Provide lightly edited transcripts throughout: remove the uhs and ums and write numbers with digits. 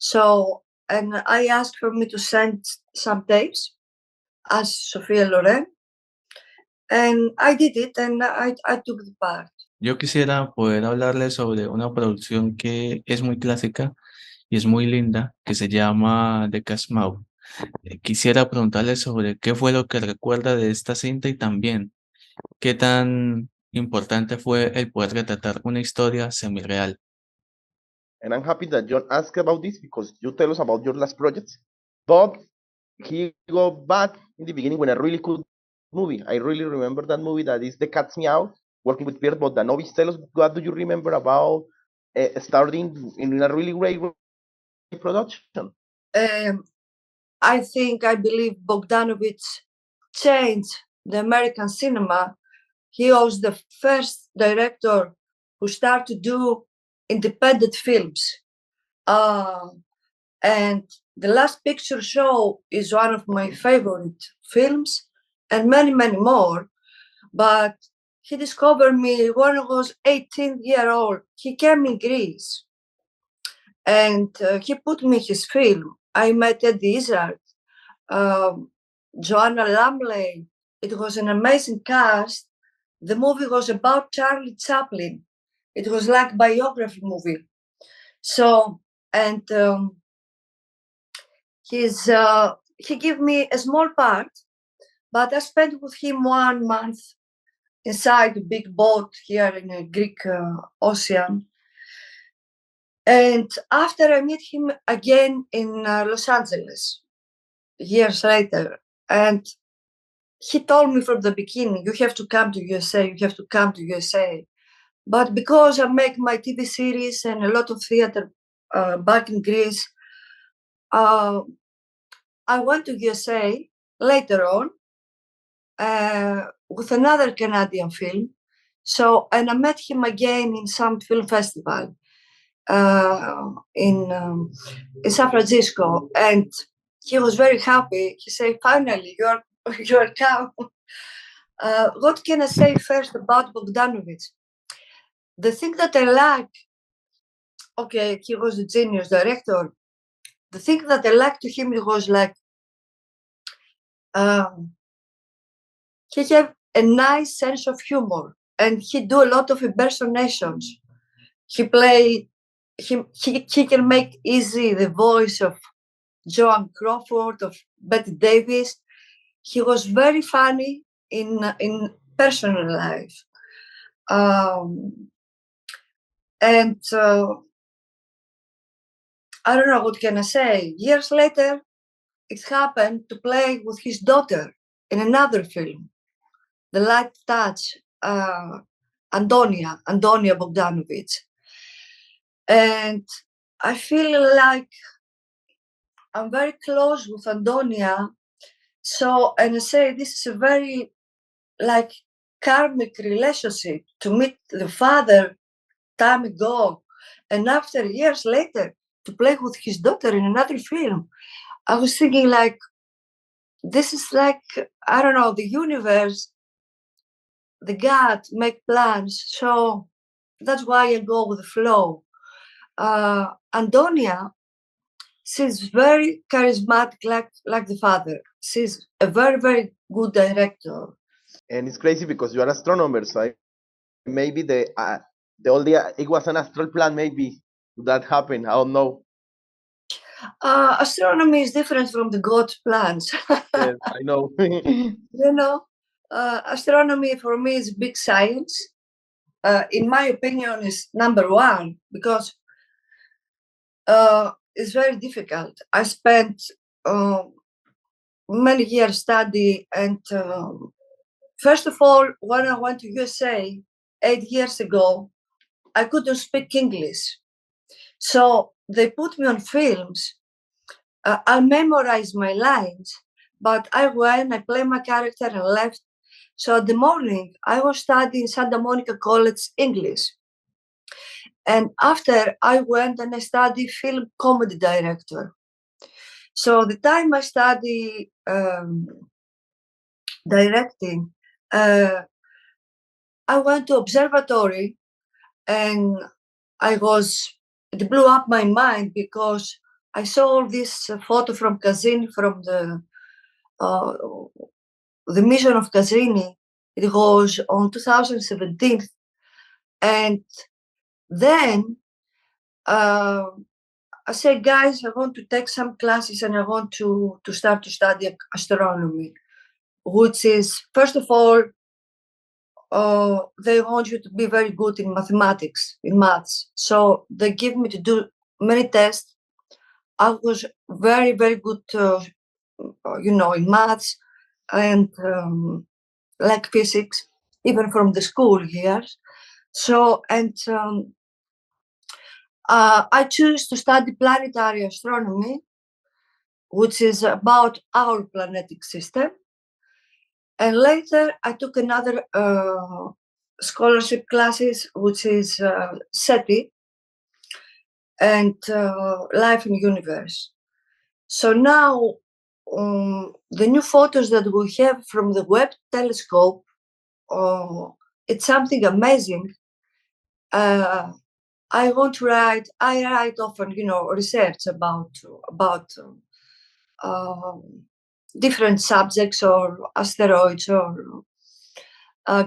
So, and I asked for me to send some tapes as Sofía Loren, and I did it, and I took the part. Yo quisiera poder hablarles sobre una producción que es muy clásica y es muy linda, que se llama The Casmau. Quisiera preguntarles sobre qué fue lo que recuerda de esta cinta y también qué tan importante fue el poder retratar una historia semireal. And I'm happy that Jhon asked about this because you tell us about your last project. But he go back in the beginning when a really cool movie. I really remember that movie that is The Cat's Meow, working with Pierre. But Danovic, tell us, what do you remember about starting in a really great production? I believe Bogdanovich changed the American cinema. He was the first director who started to do independent films. And The Last Picture Show is one of my favorite films, and many, many more. But he discovered me when I was 18-year-old. He came in Greece, and he put me his film. I met Eddie Izzard, Joanna Lumley. It was an amazing cast. The movie was about Charlie Chaplin. It was like a biography movie. So, and he gave me a small part, but I spent with him 1 month inside a big boat here in the Greek Ocean. And after I met him again in Los Angeles, years later, and he told me from the beginning, you have to come to USA, you have to come to USA. But because I make my TV series and a lot of theater back in Greece, I went to USA later on with another Canadian film. So, and I met him again in some film festival in San Francisco, and he was very happy. He said, "Finally, you're come." What can I say first about Bogdanovich? The thing that I like, okay, he was a genius director. The thing that I liked to him, it was like he had a nice sense of humor, and he do a lot of impersonations. He can make easy the voice of Joan Crawford, of Betty Davis. He was very funny in personal life. And I don't know, what can I say? Years later, it happened to play with his daughter in another film, The Light Touch, Antonia Bogdanovich. And I feel like I'm very close with Antonia. So, and I say this is a very like karmic relationship to meet the father time ago. And after years later, to play with his daughter in another film, I was thinking like, this is like, I don't know, the universe, the God make plans. So that's why I go with the flow. Antonia, she's very charismatic, like the father. She's a very, very good director. And it's crazy because you are astronomers. So maybe the only it was an astral plan. Maybe that happened. I don't know. Astronomy is different from the God's plans. Yes, I know. You know, astronomy for me is big science. In my opinion, is number one because it's very difficult. I spent many years study, and first of all, when I went to USA 8 years ago, I couldn't speak English. So they put me on films. I memorized my lines, but I went, I played my character and left. So the morning, I was studying Santa Monica College English. And after I went and I studied film comedy director. So the time I study directing, I went to observatory, and it blew up my mind because I saw this photo from Cassini, from the mission of Cassini. It was on 2017. And then I said, guys, I want to take some classes and I want to start to study astronomy, which is, first of all, they want you to be very good in mathematics, in maths. So they give me to do many tests. I was very, very good, in maths and like physics, even from the school years. So, and I choose to study planetary astronomy, which is about our planetic system. And later I took another scholarship classes, which is SETI and Life in the Universe. So now the new photos that we have from the Webb telescope, it's something amazing. I write often, research about different subjects or asteroids or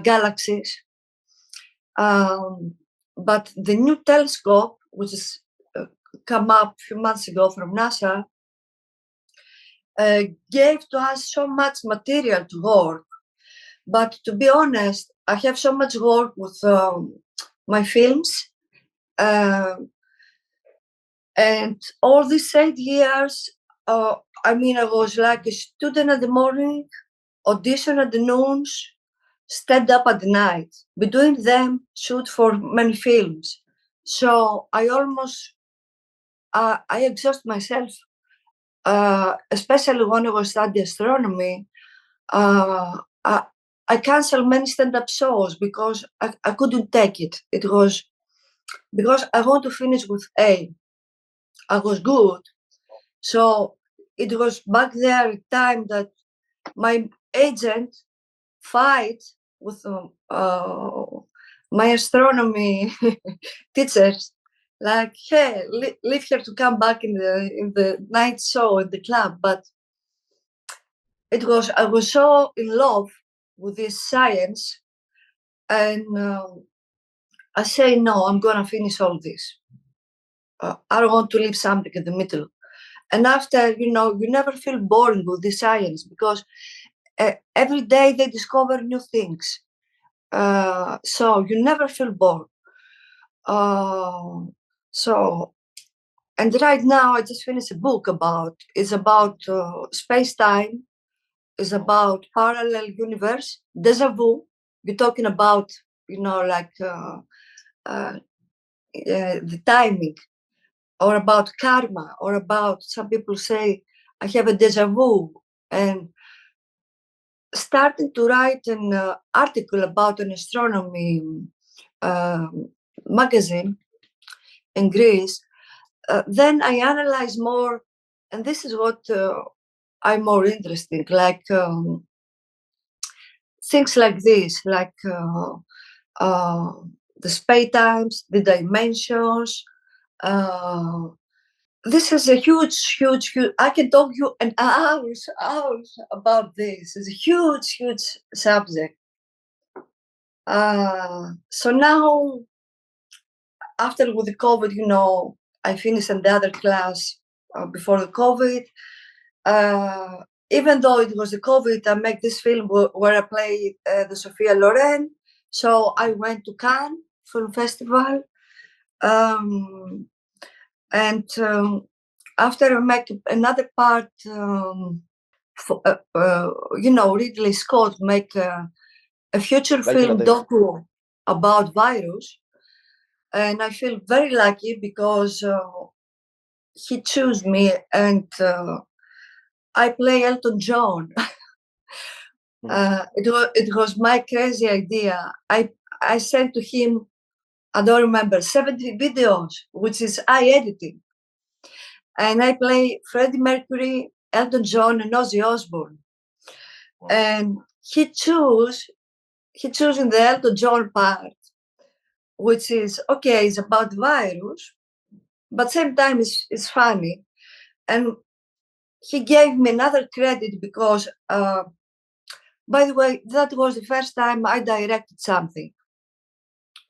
galaxies. But the new telescope, which has come up a few months ago from NASA, gave to us so much material to work. But to be honest, I have so much work with my films. And all these 8 years, I was like a student at the morning, audition at the noons, stand up at the night. Between them, shoot for many films. So I almost, I exhaust myself, especially when I was studying astronomy. I canceled many stand-up shows because I couldn't take it. It was because I want to finish with A. I was good. So it was back there time that my agent fight with my astronomy teachers, like, hey, leave her to come back in the night show in the club. But I was so in love with this science, and I say, no, I'm gonna finish all this. I don't want to leave something in the middle. And after, you never feel boring with the science because every day they discover new things. So you never feel bored. And right now I just finished a book it's about space-time, it's about parallel universe, déjà vu. You're talking about, the timing, or about karma, or about, some people say, I have a déjà vu. And starting to write an article about an astronomy magazine in Greece, then I analyze more, and this is what I'm more interested, like things like this, like the space times, the dimensions. This is a huge, I can talk you an hours about this. It's a huge, huge subject. So now, after with the COVID, I finished another class before the COVID. Even though it was the COVID, I make this film where I play the Sophia Loren. So I went to Cannes Film Festival. After I make another part, Ridley Scott make a feature film docu about virus. And I feel very lucky because he chose me, and I play Elton John. It was my crazy idea. I sent to him, I don't remember, 70 videos, which is eye editing. And I play Freddie Mercury, Elton John, and Ozzy Osbourne. Wow. And he chose in the Elton John part, which is, okay, it's about virus, but same time it's funny. And he gave me another credit because, by the way, that was the first time I directed something.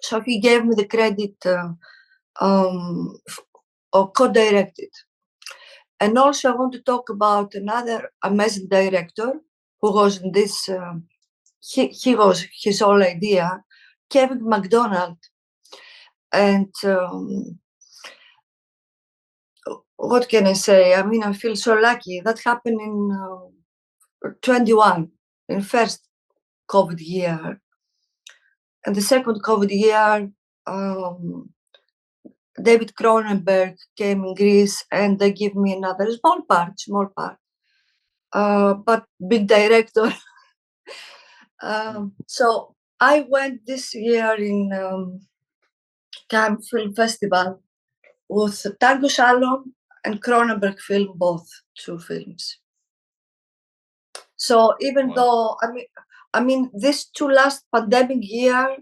So he gave me the credit or co-directed. And also I want to talk about another amazing director who was in this, he was his whole idea, Kevin MacDonald. And what can I say? I mean, I feel so lucky. That happened in 21, in first COVID year. And the second COVID year, David Cronenberg came in Greece and they give me another small part, but big director. So I went this year in Cannes Film Festival with Tango Shalom and Cronenberg film, both two films. So even though, I mean, this two last pandemic year,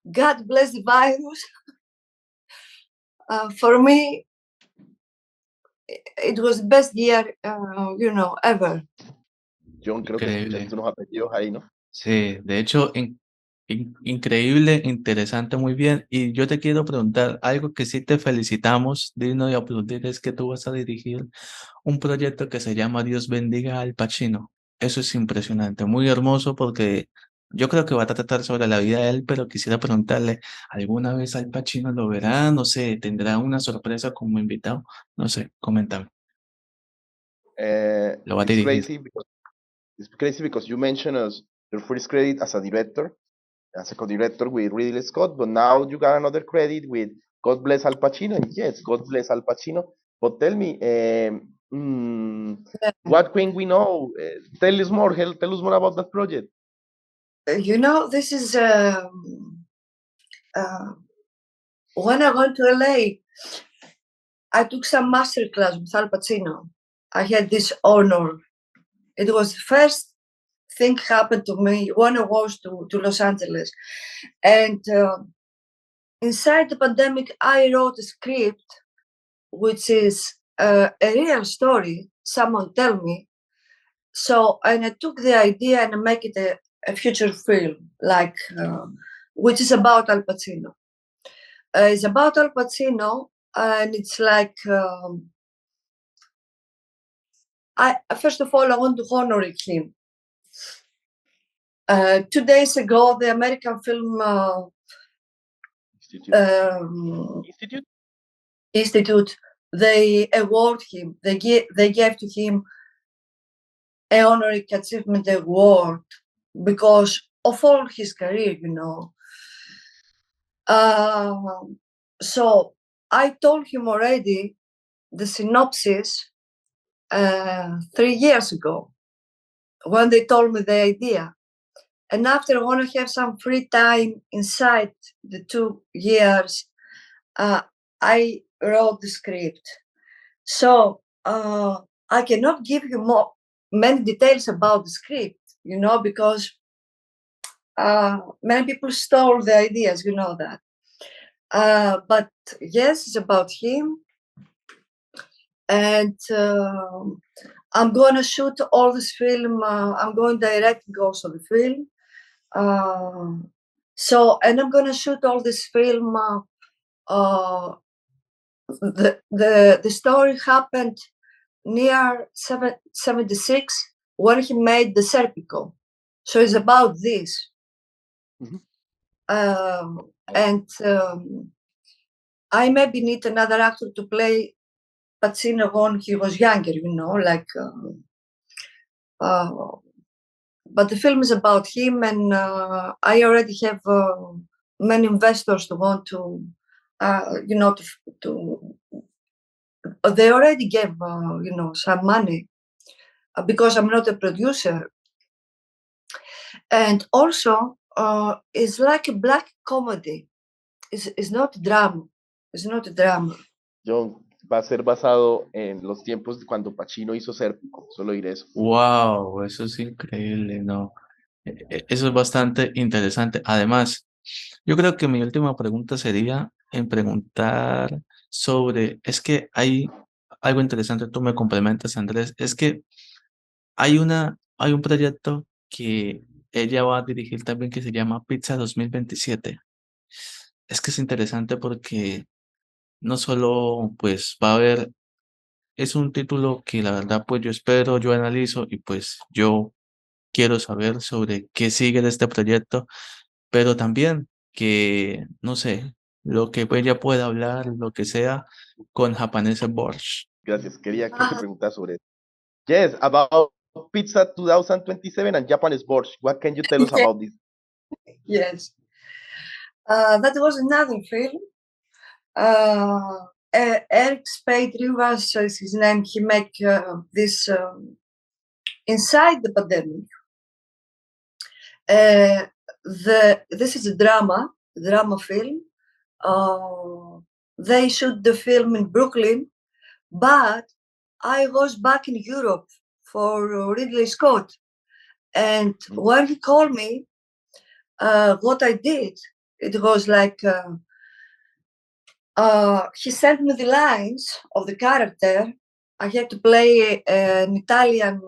God bless the virus, for me, it was the best year, ever. Jhon, creo que escuchaste unos apellidos ahí, ¿no? Sí, de hecho, increíble, interesante, muy bien. Y yo te quiero preguntar, algo que sí te felicitamos, digno de aplaudir, es que tú vas a dirigir un proyecto que se llama Dios bendiga al Pacino. Eso es impresionante, muy hermoso porque yo creo que va a tratar sobre la vida de él, pero quisiera preguntarle, ¿alguna vez al Pacino lo verá? No sé, ¿tendrá una sorpresa como invitado? No sé, coméntame. Lo va a dirigir. It's crazy because you mentioned as your first credit as a director, as a co-director with Ridley Scott, but now you got another credit with God Bless Al Pacino. And yes, God bless Al Pacino. But tell me, what can we know? Tell us more. Tell us more about that project. This is when I went to LA, I took some master class with Al Pacino. I had this honor. It was the first thing happened to me when I was to Los Angeles. And inside the pandemic, I wrote a script, which is a real story, someone tell me. So, and I took the idea and I make it a feature film, like, which is about Al Pacino. It's about Al Pacino, and it's like, first of all, I want to honor him. 2 days ago, the American Film Institute, they award him. They gave to him an honorary achievement award because of all his career, So I told him already the synopsis 3 years ago when they told me the idea. And after I want to have some free time inside the 2 years, I wrote the script. So I cannot give you many details about the script, because many people stole the ideas, that. But yes, it's about him. And I'm going to shoot all this film. I'm going directing also the film. And I'm going to shoot all this film. The story happened near 76 when he made the Serpico. So it's about this. Mm-hmm. And I maybe need another actor to play Pacino when he was younger, but the film is about him, and I already have many investors to want to, they already gave, some money because I'm not a producer. And also, it's like a black comedy. It's not drama. It's not a drama. Jhon, va a ser basado en los tiempos de cuando Pacino hizo Serpico, solo diré eso. Wow, eso es increíble, ¿no? Eso es bastante interesante. Además, yo creo que mi última pregunta sería en preguntar sobre, es que hay algo interesante, tú me complementas, Andrés, es que hay un proyecto que ella va a dirigir también que se llama Pizza 2027. Es que es interesante porque no solo pues va a haber, es un título que la verdad pues yo espero, yo analizo y pues yo quiero saber sobre qué sigue de este proyecto, pero también que, no sé, lo que ella pueda hablar, lo que sea, con japonés Borscht. Gracias. Quería que Ah, preguntas sobre eso. Yes, about Pizza 2027 and Japanese Borscht. What can you tell us about this? yes. That was another film. Eric Spade Rivas is his name. He make this inside the pandemic. This is a drama film. They shoot the film in Brooklyn, but I was back in Europe for Ridley Scott, and when he called me, what I did, it was like he sent me the lines of the character. I had to play an Italian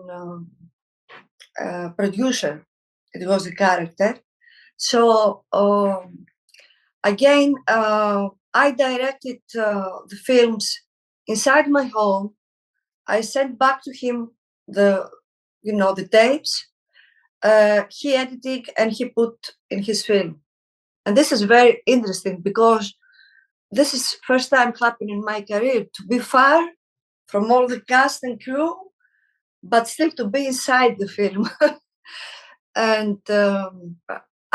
producer. It was the character. So again, I directed the films inside my home. I sent back to him the tapes. He edited and he put in his film. And this is very interesting because this is first time happening in my career to be far from all the cast and crew, but still to be inside the film. And I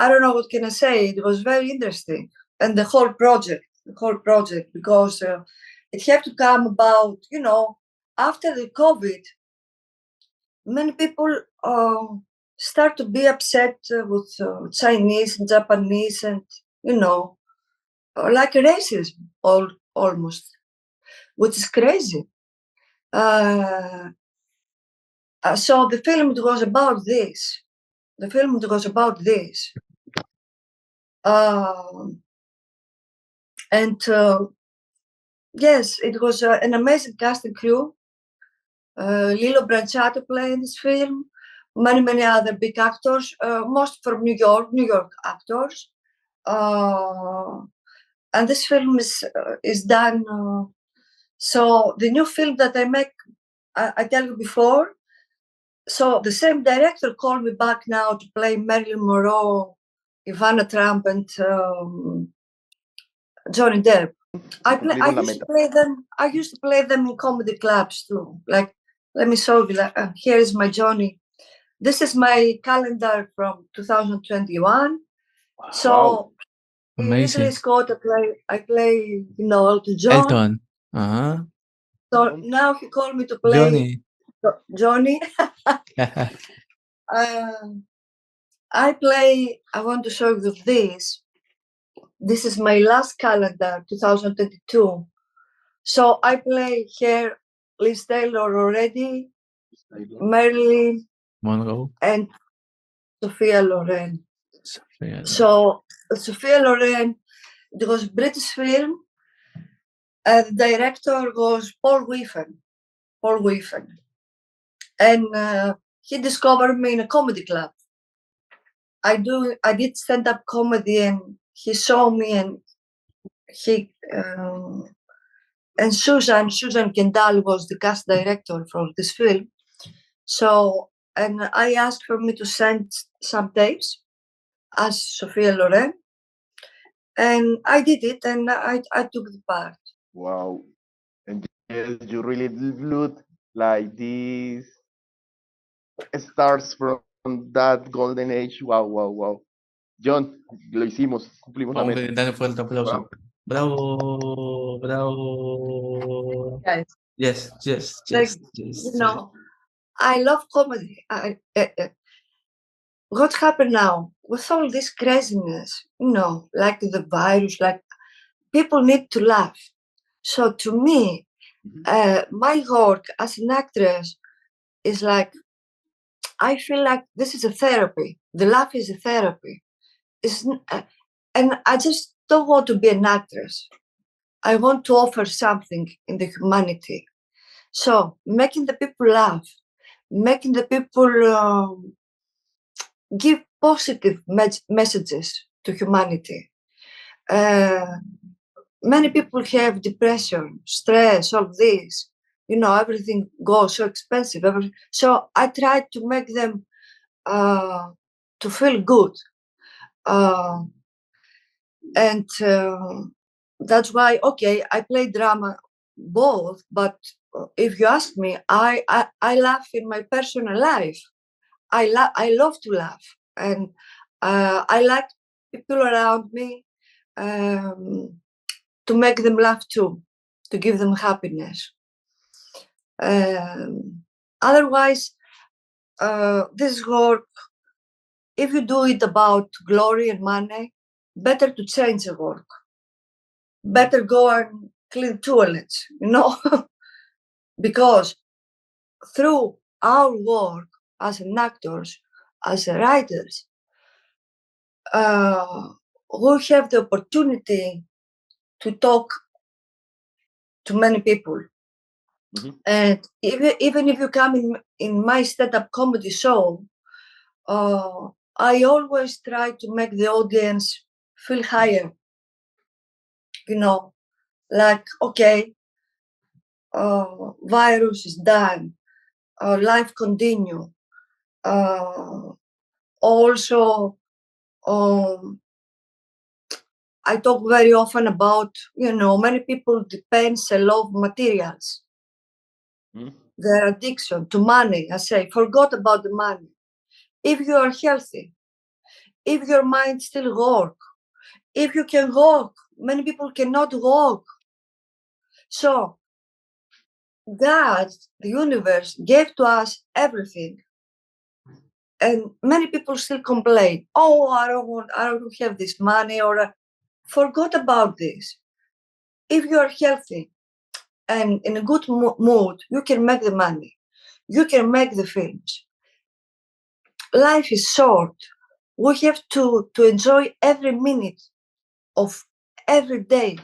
don't know what can I say. It was very interesting, and the whole project, because it had to come about. After the COVID, many people start to be upset with Chinese and Japanese, and like racism, almost, which is crazy. So the film was about this. And yes, it was an amazing cast and crew. Lilo Branciato played in this film. Many other big actors, most from New York actors. And this film is done. So the new film that I make, I tell you before. So the same director called me back now to play Marilyn Monroe, Ivana Trump, and Johnny Depp. I used to play them in comedy clubs too. Like, let me show you. Here is my Johnny. This is my calendar from 2021. So Amazing. Scott, I play, Elton John. Elton. Uh-huh. So now he called me to play Johnny. I want to show you this. This is my last calendar, 2022. So I play here Liz Taylor already, Marilyn Monroe. and Sophia Loren. So Sophia Loren, it was a British film. The director was Paul Whiffen. And he discovered me in a comedy club. I did stand-up comedy, and he saw me, and he and Susan Kendall was the cast director for this film. So, and I asked for me to send some tapes as Sophia Loren, and I did it, and I took the part. Wow. And yes, you really look like these stars from that golden age. Wow. Jhon, lo hicimos, cumplimos la Vamos a meta. darle fuerte aplauso. Bravo. Yes. Yes. I love comedy. What happened now with all this craziness? Like the virus, like people need to laugh. So to me, my work as an actress is like, I feel like this is a therapy. The laugh is a therapy. And I just don't want to be an actress. I want to offer something in the humanity. So making the people laugh, making the people give positive messages to humanity. Many people have depression, stress, all this. You know, everything goes so expensive. So I try to make them to feel good. And that's why, okay, I play drama both, but if you ask me, I laugh in my personal life. I love to laugh, and I like people around me to make them laugh too, to give them happiness. Otherwise, this work, if you do it about glory and money, better to change the work. Better go and clean toilets, you know, because through our work as an actors, as a writers, we have the opportunity to talk to many people. And even if you come in my stand-up comedy show, I always try to make the audience feel higher. You know, like, okay, virus is done, life continue. Also, I talk very often about, you know, many people depends a lot of materials. Their addiction to money, I say, forgot about the money. If you are healthy, if your mind still work, if you can walk, many people cannot walk. So God, the universe, gave to us everything. And many people still complain, oh, I don't have this money, or forgot about this. If you are healthy and in a good mood, you can make the money. You can make the films. Life is short. We have to enjoy every minute of every day.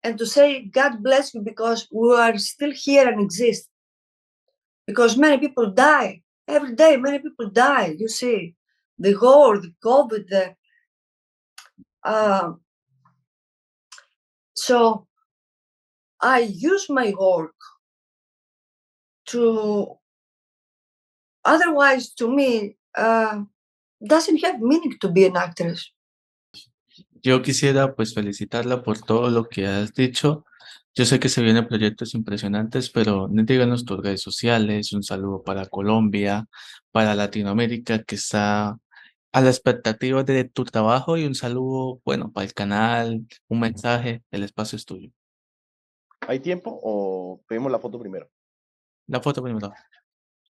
And to say, God bless you, because we are still here and exist. Because many people die. Every day, many people die. You see, the war, the COVID, so I use my work to, otherwise to me, doesn't have meaning to be an actress. Yo quisiera pues felicitarla por todo lo que has dicho. Yo sé que se vienen proyectos impresionantes, pero díganos tus redes sociales, un saludo para Colombia, para Latinoamérica, que está a la expectativa de tu trabajo, y un saludo, bueno, para el canal, un mensaje, el espacio es tuyo. ¿Hay tiempo o pedimos la foto primero? La foto primero.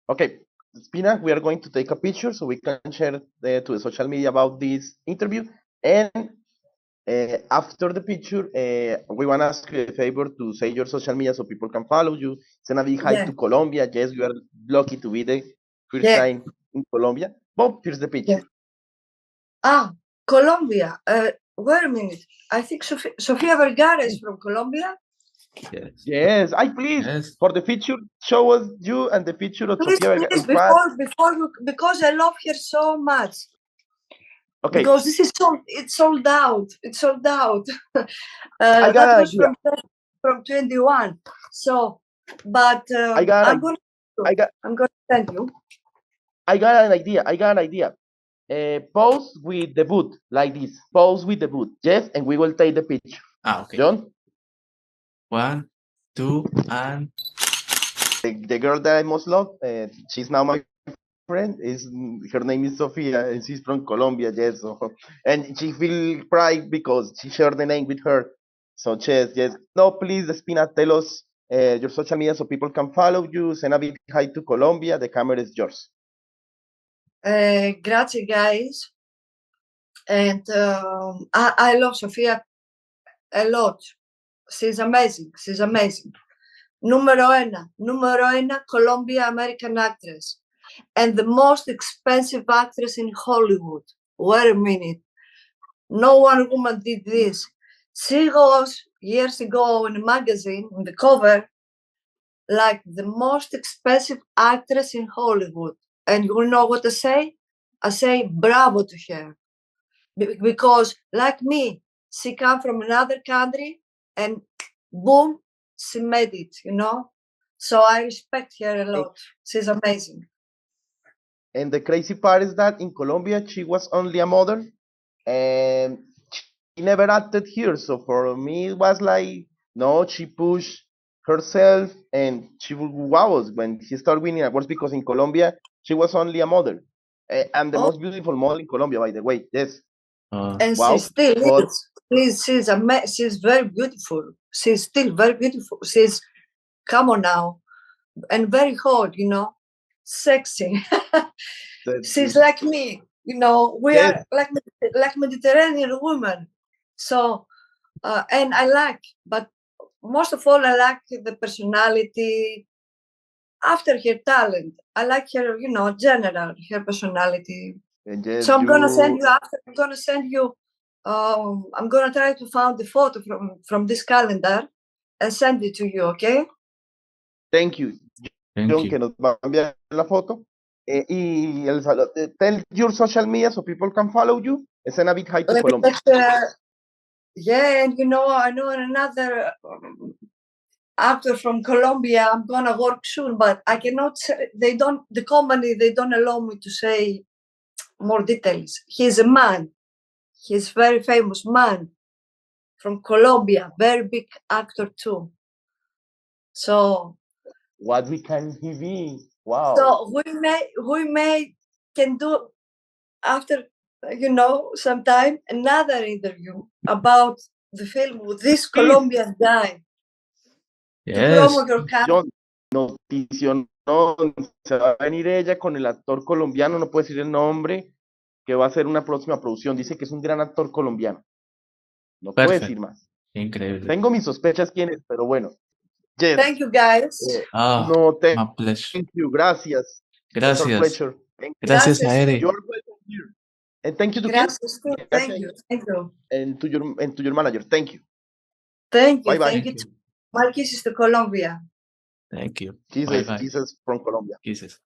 Okay, Despina, we are going to take a picture so we can share to the social media about this interview. And after the picture, we want to ask you a favor to say your social media so people can follow you. Send a big hi to Colombia. Yes, we are lucky to be the first time in Colombia. Bob, here's the picture. Colombia. Wait a minute. I think Sofia Vergara is from Colombia. Yes. Please, for the feature, show us you and the picture of Sofia Vergara. Before, because I love her so much. Okay. Because this is sold out. It's sold out. I got that was from 21. So, but I'm going to send you. I got an idea. Pose with the boot like this. Pose with the boot. Yes, and we will take the picture. Okay. Jhon? 1, 2, and... The girl that I most love, she's now my friend. Her name is Sofia, and she's from Colombia. Yes, so, and she feel pride because she shared the name with her. So yes. No, please, Despina, tell us your social media so people can follow you. Send a big hi to Colombia. The camera is yours. Grazie, guys. And I love Sofia a lot. She's amazing. Numero una, Colombia American actress. And the most expensive actress in Hollywood. Wait a minute. No one woman did this. She goes years ago in a magazine, on the cover, like the most expensive actress in Hollywood. And you know what I say? I say bravo to her. Because like me, she come from another country and boom, she made it, you know? So I respect her a lot. She's amazing. And the crazy part is that in Colombia, she was only a model and she never acted here. So for me, it was like, no, she pushed herself and she wow when she started winning awards because in Colombia, she was only a model. And the most beautiful model in Colombia, by the way. Yes. And Wow. she still But is. She's very beautiful. She's still very beautiful. She's, come on now, and very hot, you know, sexy. She's like me, you know, we yes. are like Mediterranean women. So, and I like, but most of all, I like the personality. After her talent, I like her, you know, general, her personality. Yes, So I'm gonna send you after. I'm gonna send you. I'm gonna try to find the photo from this calendar and send it to you. Okay? Thank you. Thank Jhon, you. que nos va a enviar la foto. Y el tell your social media so people can follow you. Send a big hi to Let me Colombia. yeah, and you know, I know another actor from Colombia. I'm gonna work soon, but I cannot say, they don't, the company, they don't allow me to say more details. He's a man. He's very famous man from Colombia, very big actor too. So What we can he be? Wow. so we may can do after, you know, sometime another interview about the film with this Colombian guy. To Yes. promote your country. Jhon, notición, se va a venir ella con el actor colombiano, no puedo decir el nombre, que va a hacer una próxima producción. Dice que es un gran actor colombiano. No puedo decir Perfecto. más. Increíble. Tengo mis sospechas quién es, pero bueno. Yes. Thank you, guys. No, my pleasure. thank you. Gracias. It's our Gracias. pleasure. Thank you. Gracias a Gracias. Eri. You're welcome here. And thank you to him. Gracias. Thank you. Thank you. And to your manager. Thank you. Thank you. Bye-bye. Thank you. My kisses to Colombia. Thank you. Jesus, Bye bye. Jesus from Colombia. Kisses.